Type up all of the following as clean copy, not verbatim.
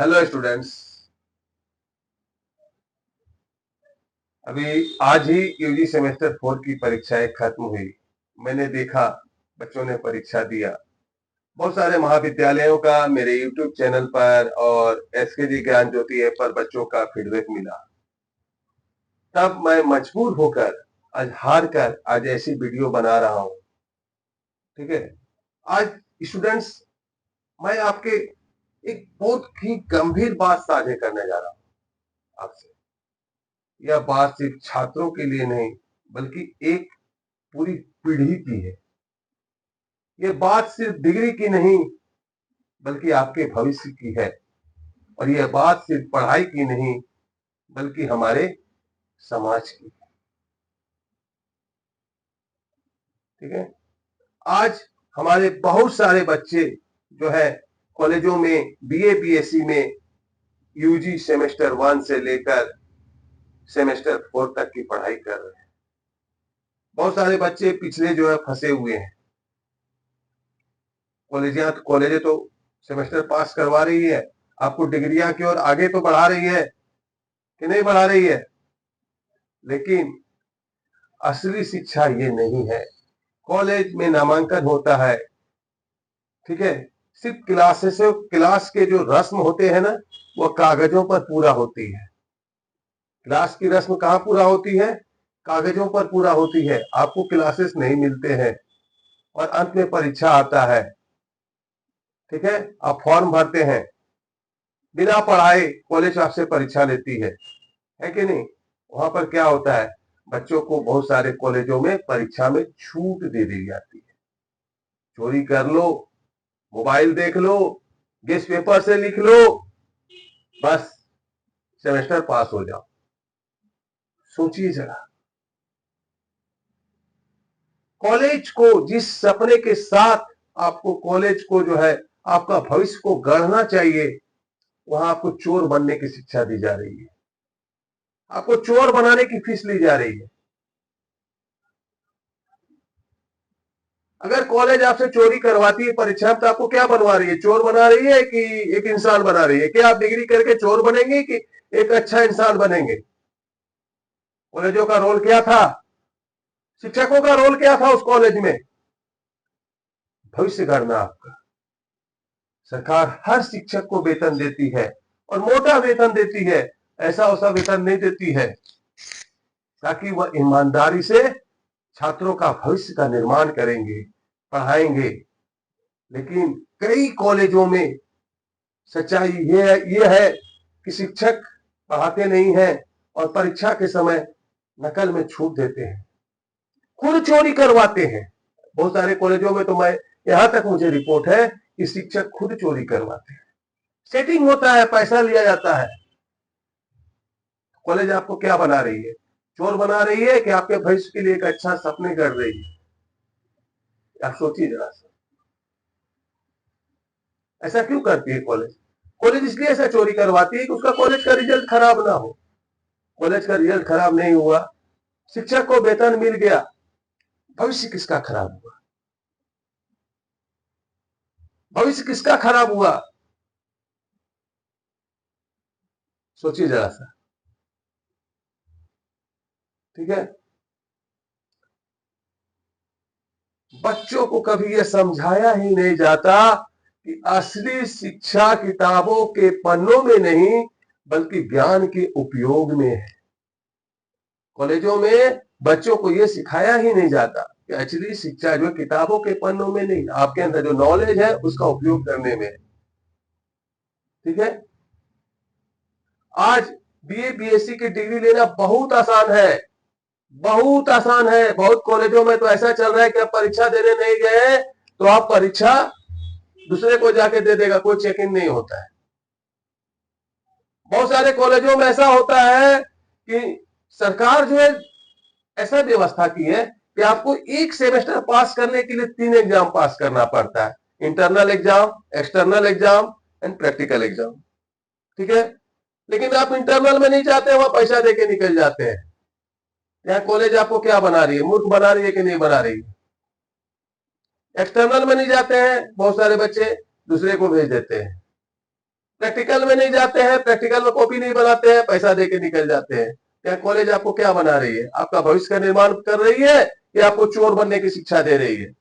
Hello students. अभी आज ही UG semester 4 की परीक्षाएं खत्म हुई। मैंने देखा बच्चों ने परीक्षा दिया। बहुत सारे महाविद्यालयों का मेरे यूट्यूब चैनल पर और एसकेजी ज्ञान ज्योति ऐप पर बच्चों का फीडबैक मिला। तब मैं मजबूर होकर आज हार कर आज ऐसी वीडियो बना रहा हूँ। ठीक है। आज स्टूडेंट्स, मैं आपके एक बहुत ही गंभीर बात साझा करने जा रहा हूँ आपसे। यह बात सिर्फ छात्रों के लिए नहीं बल्कि एक पूरी पीढ़ी की है। ये बात सिर्फ डिग्री की नहीं बल्कि आपके भविष्य की है। और यह बात सिर्फ पढ़ाई की नहीं बल्कि हमारे समाज की। ठीक है। आज हमारे बहुत सारे बच्चे जो है कॉलेजों में बीए बीएससी में यूजी सेमेस्टर 1 से लेकर सेमेस्टर 4 तक की पढ़ाई कर रहे हैं। बहुत सारे बच्चे पिछले जो है फंसे हुए हैं। कॉलेजें तो सेमेस्टर पास करवा रही है, आपको डिग्रियां की ओर आगे तो बढ़ा रही है कि नहीं बढ़ा रही है, लेकिन असली शिक्षा ये नहीं है। कॉलेज में नामांकन होता है, ठीक है, सिर्फ क्लास के जो रस्म होते हैं ना, वो कागजों पर पूरा होती है। क्लास की रस्म कहाँ पूरा होती है? कागजों पर पूरा होती है। आपको क्लासेस नहीं मिलते हैं और अंत में परीक्षा आता है। ठीक है, आप फॉर्म भरते हैं, बिना पढ़ाए कॉलेज आपसे परीक्षा लेती है कि नहीं? वहां पर क्या होता है, बच्चों को बहुत सारे कॉलेजों में परीक्षा में छूट दे दी जाती है। चोरी कर लो, मोबाइल देख लो, गेस्ट पेपर से लिख लो, बस सेमेस्टर पास हो जाओ। सोचिए जरा, कॉलेज को जिस सपने के साथ आपको कॉलेज को जो है आपका भविष्य को गढ़ना चाहिए, वहां आपको चोर बनने की शिक्षा दी जा रही है। आपको चोर बनाने की फीस ली जा रही है। अगर कॉलेज आपसे चोरी करवाती है परीक्षा, तो आपको क्या बनवा रही है? चोर बना रही है कि एक इंसान बना रही है? क्या आप डिग्री करके चोर बनेंगे कि एक अच्छा इंसान बनेंगे? कॉलेजों का रोल क्या था? शिक्षकों का रोल क्या था उस कॉलेज में? भविष्य गढ़ना आपका। सरकार हर शिक्षक को वेतन देती है और मोटा वेतन देती है, ऐसा वैसा वेतन नहीं देती है, ताकि वह ईमानदारी से छात्रों का भविष्य का निर्माण करेंगे, पढ़ाएंगे। लेकिन कई कॉलेजों में सच्चाई ये है कि शिक्षक पढ़ाते नहीं हैं और परीक्षा के समय नकल में छूट देते हैं, खुद चोरी करवाते हैं। बहुत सारे कॉलेजों में तो मैं यहां तक मुझे रिपोर्ट है कि शिक्षक खुद चोरी करवाते हैं। सेटिंग होता है, पैसा लिया जाता है। कॉलेज आपको क्या बना रही है? चोर बना रही है कि आपके भविष्य के लिए एक अच्छा सपने गढ़ रही है? आप सोचिए जरा सा, ऐसा क्यों करती है कॉलेज? कॉलेज इसलिए ऐसा चोरी करवाती है कि उसका कॉलेज का रिजल्ट खराब ना हो। कॉलेज का रिजल्ट खराब नहीं हुआ, शिक्षक को वेतन मिल गया, भविष्य किसका खराब हुआ? भविष्य किसका खराब हुआ? सोचिए जरा सा। ठीक है, बच्चों को कभी यह समझाया ही नहीं जाता कि असली शिक्षा किताबों के पन्नों में नहीं बल्कि ज्ञान के उपयोग में है। कॉलेजों में बच्चों को यह सिखाया ही नहीं जाता कि असली शिक्षा जो किताबों के पन्नों में नहीं, आपके अंदर जो नॉलेज है उसका उपयोग करने में है। ठीक है, आज बीए बीएससी की डिग्री लेना बहुत आसान है, बहुत आसान है। बहुत कॉलेजों में तो ऐसा चल रहा है कि आप परीक्षा देने नहीं गए तो आप परीक्षा दूसरे को जाके दे देगा, कोई चेक इन नहीं होता है। बहुत सारे कॉलेजों में ऐसा होता है कि सरकार जो है ऐसा व्यवस्था की है कि आपको एक सेमेस्टर पास करने के लिए 3 एग्जाम पास करना पड़ता है। Internal exam, external exam and practical exam. ठीक है, लेकिन आप इंटरनल में नहीं जाते, वहां पैसा देके निकल जाते हैं। यहाँ कॉलेज आपको क्या बना रही है? मूर्ख बना रही है कि नहीं बना रही है? एक्सटर्नल में नहीं जाते हैं बहुत सारे बच्चे, दूसरे को भेज देते हैं। प्रैक्टिकल में नहीं जाते हैं, प्रैक्टिकल में कॉपी नहीं बनाते हैं, पैसा दे के निकल जाते हैं। क्या कॉलेज आपको क्या बना रही है? आपका भविष्य का निर्माण कर रही है या आपको चोर बनने की शिक्षा दे रही है?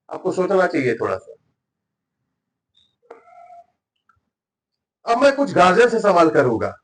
आपको सोचना चाहिए थोड़ा सा। अब मैं कुछ गार्जियन से सवाल करूंगा,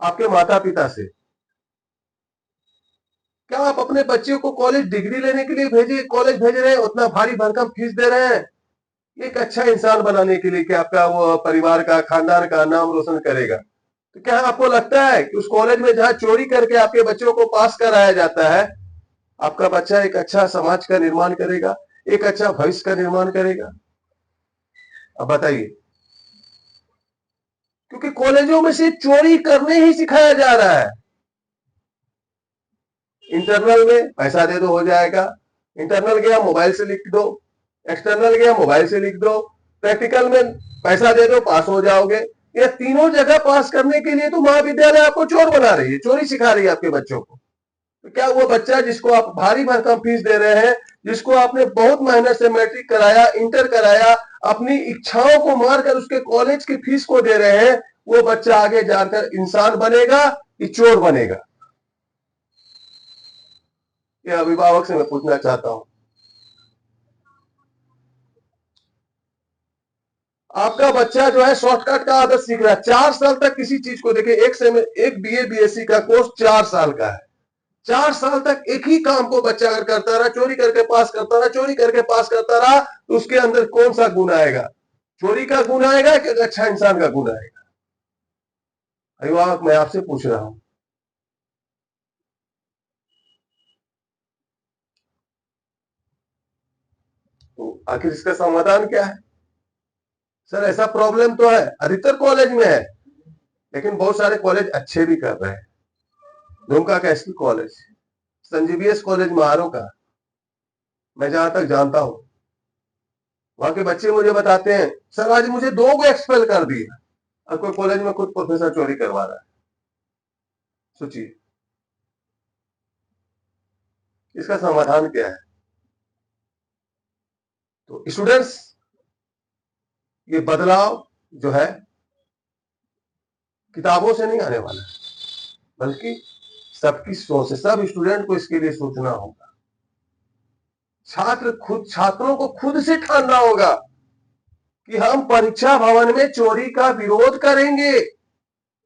आपके माता पिता से। क्या आप अपने बच्चे को कॉलेज डिग्री लेने के लिए कॉलेज भेज रहे हैं, उतना भारी भरकम फीस दे रहे हैं एक अच्छा इंसान बनाने के लिए कि आपका वो परिवार का, खानदान का नाम रोशन करेगा? तो क्या आपको लगता है कि उस कॉलेज में जहां चोरी करके आपके बच्चों को पास कराया जाता है, आपका बच्चा एक अच्छा समाज का निर्माण करेगा, एक अच्छा भविष्य का निर्माण करेगा? अब बताइए। क्योंकि कॉलेजों में सिर्फ चोरी करने ही सिखाया जा रहा है। इंटरनल में पैसा दे दो हो जाएगा, इंटरनल गया मोबाइल से लिख दो, एक्सटर्नल गया मोबाइल से लिख दो, प्रैक्टिकल में पैसा दे दो पास हो जाओगे। ये तीनों जगह पास करने के लिए तो महाविद्यालय आपको चोर बना रही है, चोरी सिखा रही है आपके बच्चों को। तो क्या वो बच्चा जिसको आप भारी भरकम फीस दे रहे हैं, जिसको आपने बहुत मेहनत से मैट्रिक कराया, इंटर कराया, अपनी इच्छाओं को मारकर उसके कॉलेज की फीस को दे रहे हैं, वो बच्चा आगे जाकर इंसान बनेगा कि चोर बनेगा? ये अभिभावक से मैं पूछना चाहता हूं। आपका बच्चा जो है शॉर्टकट का आदत सीख रहा है, 4 साल तक किसी चीज को देखिए, एक बीए बीएससी का कोर्स 4 साल का है। 4 साल तक एक ही काम को बच्चा अगर करता रहा, चोरी करके पास करता रहा, चोरी करके पास करता रहा, तो उसके अंदर कौन सा गुण आएगा? चोरी का गुण आएगा कि अच्छा इंसान का गुण आएगा? अभिभावक मैं आपसे पूछ रहा हूं। तो आखिर इसका समाधान क्या है? सर ऐसा प्रॉब्लम तो है, अधिकतर कॉलेज में है, लेकिन बहुत सारे कॉलेज अच्छे भी कर रहे हैं। दुमका का एसपी कॉलेज, संजीवियस कॉलेज महारों का, मैं जहां तक जानता हूं, वहां के बच्चे मुझे बताते हैं सर आज मुझे 2 को एक्सपेल कर दिया। और कोई कॉलेज में खुद प्रोफेसर चोरी करवा रहा है। सोचिए इसका समाधान क्या है? तो स्टूडेंट्स, ये बदलाव जो है किताबों से नहीं आने वाला है, बल्कि सबकी सोच से, सब स्टूडेंट को इसके लिए सोचना होगा। छात्रों को खुद से ठानना होगा कि हम परीक्षा भवन में चोरी का विरोध करेंगे,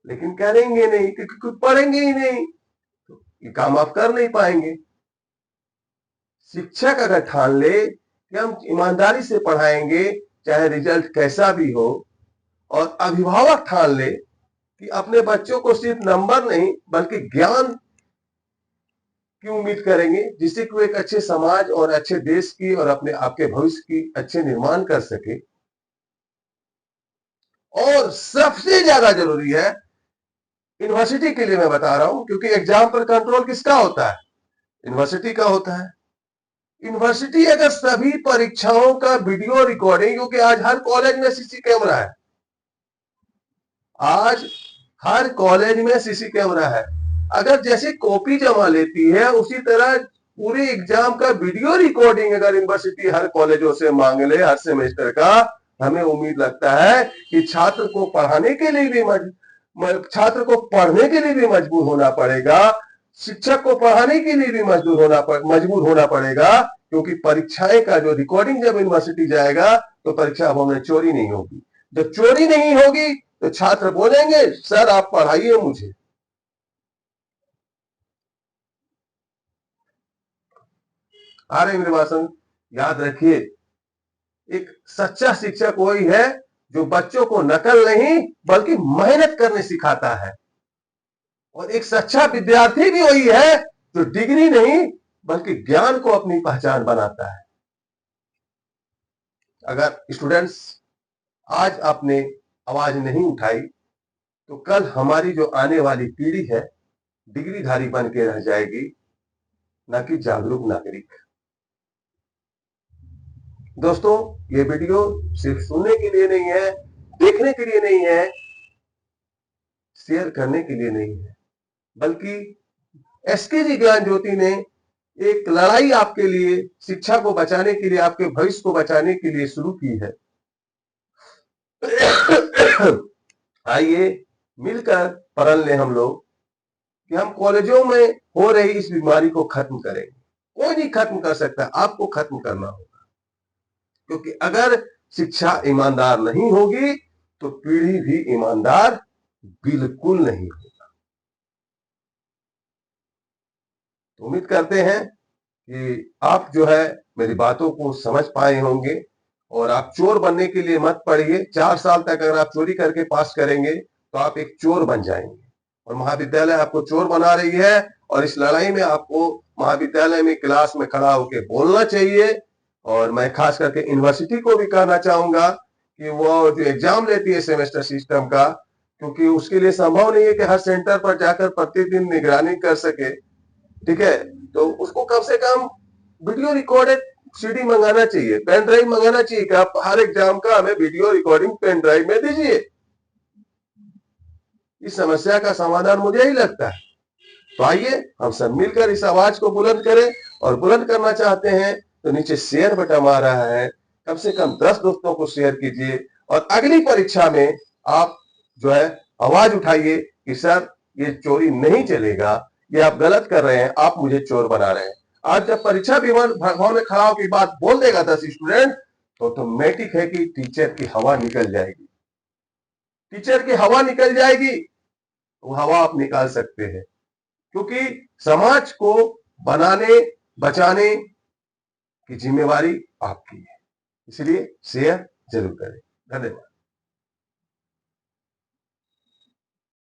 लेकिन करेंगे नहीं क्योंकि खुद पढ़ेंगे ही नहीं, तो ये काम आप कर नहीं पाएंगे। शिक्षक अगर ठान ले कि हम ईमानदारी से पढ़ाएंगे चाहे रिजल्ट कैसा भी हो, और अभिभावक ठान ले कि अपने बच्चों को सिर्फ नंबर नहीं बल्कि ज्ञान की उम्मीद करेंगे, जिससे कि वो एक अच्छे समाज और अच्छे देश की और अपने आपके भविष्य की अच्छे निर्माण कर सके। और सबसे ज्यादा जरूरी है यूनिवर्सिटी के लिए मैं बता रहा हूं, क्योंकि एग्जाम पर कंट्रोल किसका होता है? यूनिवर्सिटी का होता है। यूनिवर्सिटी अगर सभी परीक्षाओं का वीडियो रिकॉर्डिंग, क्योंकि आज हर कॉलेज में सीसी कैमरा है, आज हर कॉलेज में सीसी कैमरा है, अगर जैसे कॉपी जमा लेती है उसी तरह पूरे एग्जाम का वीडियो रिकॉर्डिंग अगर यूनिवर्सिटी हर कॉलेजों से मांग ले हर सेमेस्टर का, हमें उम्मीद लगता है कि छात्र को पढ़ाने के लिए भी छात्र को पढ़ने के लिए भी मजबूर होना पड़ेगा, शिक्षक को पढ़ाने के लिए भी मजबूर होना पड़ेगा, क्योंकि परीक्षाएं का जो रिकॉर्डिंग जब यूनिवर्सिटी जाएगा तो परीक्षा भवन में चोरी नहीं होगी। जब चोरी नहीं होगी तो छात्र बोलेंगे सर आप पढ़ाइए मुझे। आ रहे मेरे भाषण? याद रखिए, एक सच्चा शिक्षक वही है जो बच्चों को नकल नहीं बल्कि मेहनत करने सिखाता है, और एक सच्चा विद्यार्थी भी वही है जो डिग्री नहीं बल्कि ज्ञान को अपनी पहचान बनाता है। अगर स्टूडेंट्स आज आपने आवाज नहीं उठाई तो कल हमारी जो आने वाली पीढ़ी है डिग्रीधारी बन के रह जाएगी, ना कि जागरूक नागरिक। दोस्तों ये वीडियो सिर्फ सुनने के लिए नहीं है, देखने के लिए नहीं है, शेयर करने के लिए नहीं है, बल्कि एसकेजी ज्ञान ज्योति ने एक लड़ाई आपके लिए, शिक्षा को बचाने के लिए, आपके भविष्य को बचाने के लिए शुरू की है। आइए मिलकर प्रण लें हम लोग कि हम कॉलेजों में हो रही इस बीमारी को खत्म करेंगे। कोई नहीं खत्म कर सकता, आपको खत्म करना होगा, क्योंकि अगर शिक्षा ईमानदार नहीं होगी तो पीढ़ी भी ईमानदार बिल्कुल नहीं होगा। तो उम्मीद करते हैं कि आप जो है मेरी बातों को समझ पाए होंगे, और आप चोर बनने के लिए मत पढ़िए। 4 साल तक अगर आप चोरी करके पास करेंगे तो आप एक चोर बन जाएंगे, और महाविद्यालय आपको चोर बना रही है। और इस लड़ाई में आपको महाविद्यालय में क्लास में खड़ा होकर बोलना चाहिए। और मैं खास करके यूनिवर्सिटी को भी कहना चाहूंगा कि वो जो एग्जाम लेती है सेमेस्टर सिस्टम का, क्योंकि उसके लिए संभव नहीं है कि हर सेंटर पर जाकर प्रतिदिन निगरानी कर सके, ठीक है, तो उसको कम से कम वीडियो रिकॉर्डेड सीडी मंगाना चाहिए, पेन ड्राइव मंगाना चाहिए कि आप हर एग्जाम का हमें वीडियो रिकॉर्डिंग पेन ड्राइव में दीजिए। इस समस्या का समाधान मुझे ही लगता है। तो आइए हम सब मिलकर इस आवाज को बुलंद करें, और बुलंद करना चाहते हैं तो नीचे शेयर बटन आ रहा है, कम से कम 10 दोस्तों को शेयर कीजिए, और अगली परीक्षा में आप जो है आवाज उठाइए कि सर ये चोरी नहीं चलेगा, ये आप गलत कर रहे हैं, आप मुझे चोर बना रहे हैं। आज जब परीक्षा भवन में खड़ा होकर बात बोल देगा 10 स्टूडेंट, तो ऑटोमेटिक है कि टीचर की हवा निकल जाएगी, टीचर की हवा निकल जाएगी। वो हवा आप निकाल सकते हैं, क्योंकि समाज को बनाने बचाने की जिम्मेवारी आपकी है। इसलिए शेयर जरूर करें। धन्यवाद।